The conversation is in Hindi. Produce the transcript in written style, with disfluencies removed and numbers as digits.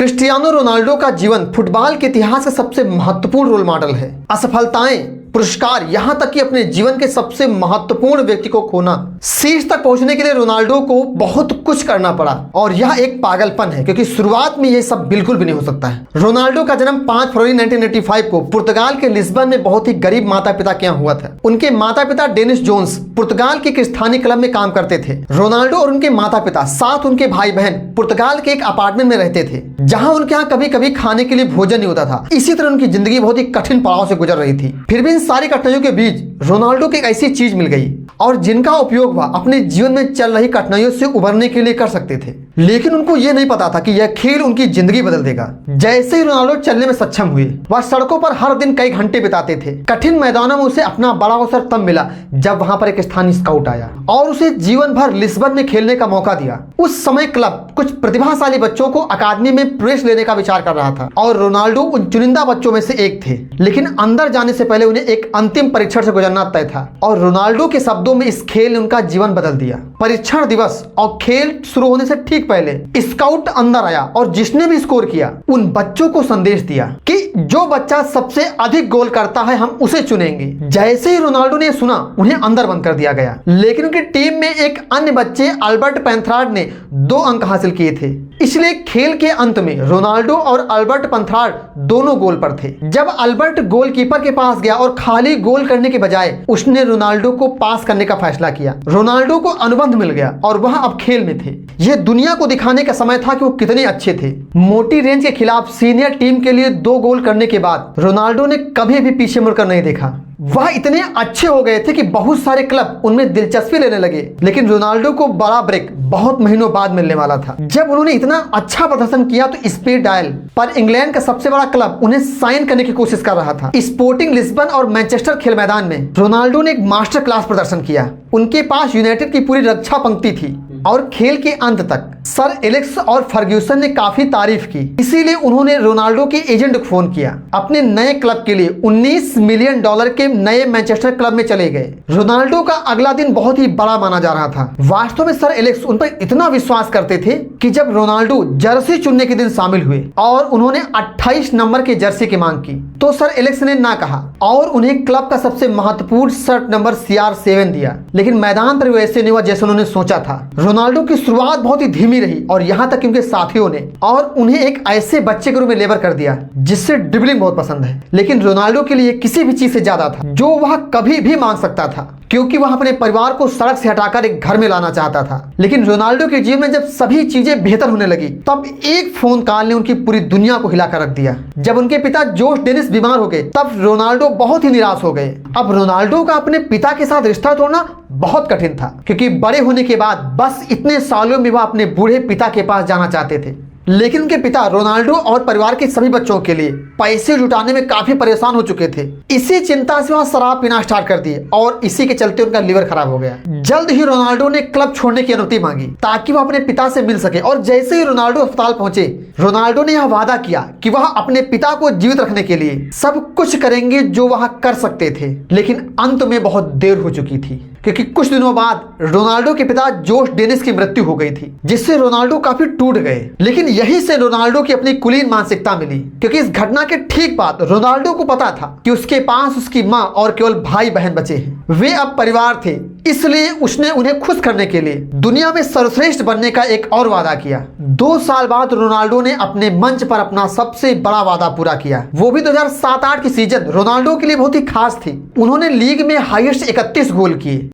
क्रिस्टियानो रोनाल्डो का जीवन फुटबॉल के इतिहास का सबसे महत्वपूर्ण रोल मॉडल है। असफलताएं, पुरस्कार, यहां तक कि अपने जीवन के सबसे महत्वपूर्ण व्यक्ति को खोना, शीर्ष तक पहुंचने के लिए रोनाल्डो को बहुत कुछ करना पड़ा और यह एक पागलपन है क्योंकि शुरुआत में यह सब बिल्कुल भी नहीं हो सकता है। रोनाल्डो का जन्म 5 फरवरी 1985 को पुर्तगाल के लिस्बन में बहुत ही गरीब माता पिता के यहाँ हुआ था। उनके माता पिता डेनिस जोन्स पुर्तगाल के एक स्थानीय क्लब में काम करते थे। रोनाल्डो और उनके माता पिता साथ उनके भाई बहन पुर्तगाल के एक अपार्टमेंट में रहते थे जहां उनके यहाँ कभी कभी खाने के लिए भोजन नहीं होता था। इसी तरह उनकी जिंदगी बहुत ही कठिन पड़ाव से गुजर रही थी। फिर भी सारी कठिनाइयों के बीच रोनाल्डो को एक ऐसी चीज मिल गई और जिनका उपयोग वह अपने जीवन में चल रही कठिनाइयों से उबरने के लिए कर सकते थे। लेकिन उनको यह नहीं पता था कि यह खेल उनकी जिंदगी बदल देगा। जैसे ही रोनाल्डो चलने में सक्षम हुए, वह सड़कों पर हर दिन कई घंटे बिताते थे। कठिन मैदानों में उसे अपना बड़ा अवसर तब मिला जब वहां पर एक स्थानीय स्काउट आया और उसे जीवन भर लिस्बन में खेलने का मौका दिया। उस समय क्लब कुछ प्रतिभाशाली बच्चों को अकादमी में प्रवेश लेने का विचार कर रहा था और रोनाल्डो उन चुनिंदा बच्चों में से एक थे। लेकिन अंदर जाने से पहले उन्हें एक अंतिम परीक्षण से गुजरना तय था और रोनाल्डो के शब्दों में इस खेल ने उनका जीवन बदल दिया। परीक्षण दिवस और खेल शुरू होने से ठीक पहले स्काउट अंदर आया और जिसने भी स्कोर किया उन बच्चों को संदेश दिया कि जो बच्चा सबसे अधिक गोल करता है हम उसे चुनेंगे। जैसे ही रोनाल्डो ने सुना, उन्हें अंदर बंद कर दिया गया। लेकिन उनकी टीम में एक अन्य बच्चे अल्बर्ट पेंथरार्ड ने 2 अंक हासिल किए थे, इसलिए खेल के अंत में रोनाल्डो और अल्बर्ट पेंथरार्ड दोनों गोल पर थे। जब अल्बर्ट गोलकीपर के पास गया और खाली गोल करने के बजाय उसने रोनाल्डो को पास करने का फैसला किया। रोनाल्डो को अनुबंध मिल गया और वह अब खेल में थे। यह दुनिया को दिखाने का समय था कि वो कितने अच्छे थे। मोटी रेंज के खिलाफ सीनियर टीम के लिए 2 गोल करने के बाद रोनाल्डो ने कभी भी पीछे मुड़कर नहीं देखा। वह इतने अच्छे हो गए थे कि बहुत सारे क्लब उनमें दिलचस्पी लेने लगे। लेकिन रोनाल्डो को बड़ा ब्रेक बहुत महीनों बाद मिलने वाला था। जब उन्होंने इतना अच्छा प्रदर्शन किया तो स्पीड डायल पर इंग्लैंड का सबसे बड़ा क्लब उन्हें साइन करने की कोशिश कर रहा था। स्पोर्टिंग लिस्बन और मैनचेस्टर खेल मैदान में रोनाल्डो ने एक मास्टर क्लास प्रदर्शन किया। उनके पास यूनाइटेड की पूरी रक्षा पंक्ति थी और खेल के अंत तक सर एलेक्स और फर्ग्यूसन ने काफी तारीफ की। इसीलिए उन्होंने रोनाल्डो के एजेंट को फोन किया। अपने नए क्लब के लिए $19 मिलियन के नए मैनचेस्टर क्लब में चले गए। रोनाल्डो का अगला दिन बहुत ही बड़ा माना जा रहा था। वास्तव में सर एलेक्स उन पर इतना विश्वास करते थे कि जब रोनाल्डो जर्सी चुनने के दिन शामिल हुए और उन्होंने 28 नंबर के जर्सी की मांग की तो सर एलेक्स ने ना कहा और उन्हें क्लब का सबसे महत्वपूर्ण शर्ट नंबर CR7 दिया। लेकिन मैदान पर वैसे नहीं हुआ जैसे उन्होंने सोचा था। रोनाल्डो की शुरुआत बहुत ही धीमी रही और यहाँ तक कि उनके साथियों ने और उन्हें एक ऐसे बच्चे के रूप में लेबर कर दिया जिससे ड्रिबलिंग बहुत पसंद है। लेकिन रोनाल्डो के लिए किसी भी चीज से ज्यादा था जो वह कभी भी मांग सकता था, क्योंकि वह अपने परिवार को सड़क से हटाकर एक घर में लाना चाहता था। लेकिन रोनाल्डो के जीवन में जब सभी चीजें बेहतर होने लगी तब एक फोन कॉल ने उनकी पूरी दुनिया को हिलाकर रख दिया। जब उनके पिता जोश डेनिस बीमार हो गए तब रोनाल्डो बहुत ही निराश हो गए। अब रोनाल्डो का अपने पिता के साथ रिश्ता तोड़ना बहुत कठिन था क्योंकि बड़े होने के बाद बस इतने सालों में वह अपने बूढ़े पिता के पास जाना चाहते थे। लेकिन उनके पिता रोनाल्डो और परिवार के सभी बच्चों के लिए पैसे जुटाने में काफी परेशान हो चुके थे। इसी चिंता से वह शराब पीना स्टार्ट कर दिए और इसी के चलते उनका लीवर खराब हो गया। जल्द ही रोनाल्डो ने क्लब छोड़ने की अनुमति मांगी ताकि वह अपने पिता से मिल सके और जैसे ही रोनाल्डो अस्पताल पहुंचे, रोनाल्डो ने यह वादा किया कि वह अपने पिता को जीवित रखने के लिए सब कुछ करेंगे जो वह कर सकते थे। लेकिन अंत में बहुत देर हो चुकी थी क्योंकि कुछ दिनों बाद रोनाल्डो के पिता जोश डेनिस की मृत्यु हो गई थी, जिससे रोनाल्डो काफी टूट गए। लेकिन यहीं से रोनाल्डो की अपनी कुलीन मानसिकता मिली क्योंकि इस घटना के ठीक बाद रोनाल्डो को पता था कि उसके पास उसकी माँ और केवल भाई बहन बचे हैं। वे अब परिवार थे, इसलिए उसने उन्हें खुश करने के लिए दुनिया में सर्वश्रेष्ठ बनने का एक और वादा किया। 2 साल बाद रोनाल्डो ने अपने मंच पर अपना सबसे बड़ा वादा पूरा किया। वो भी 2007-8 की सीजन रोनाल्डो के लिए बहुत ही खास थी। उन्होंने लीग में हाईएस्ट 31 गोल किए।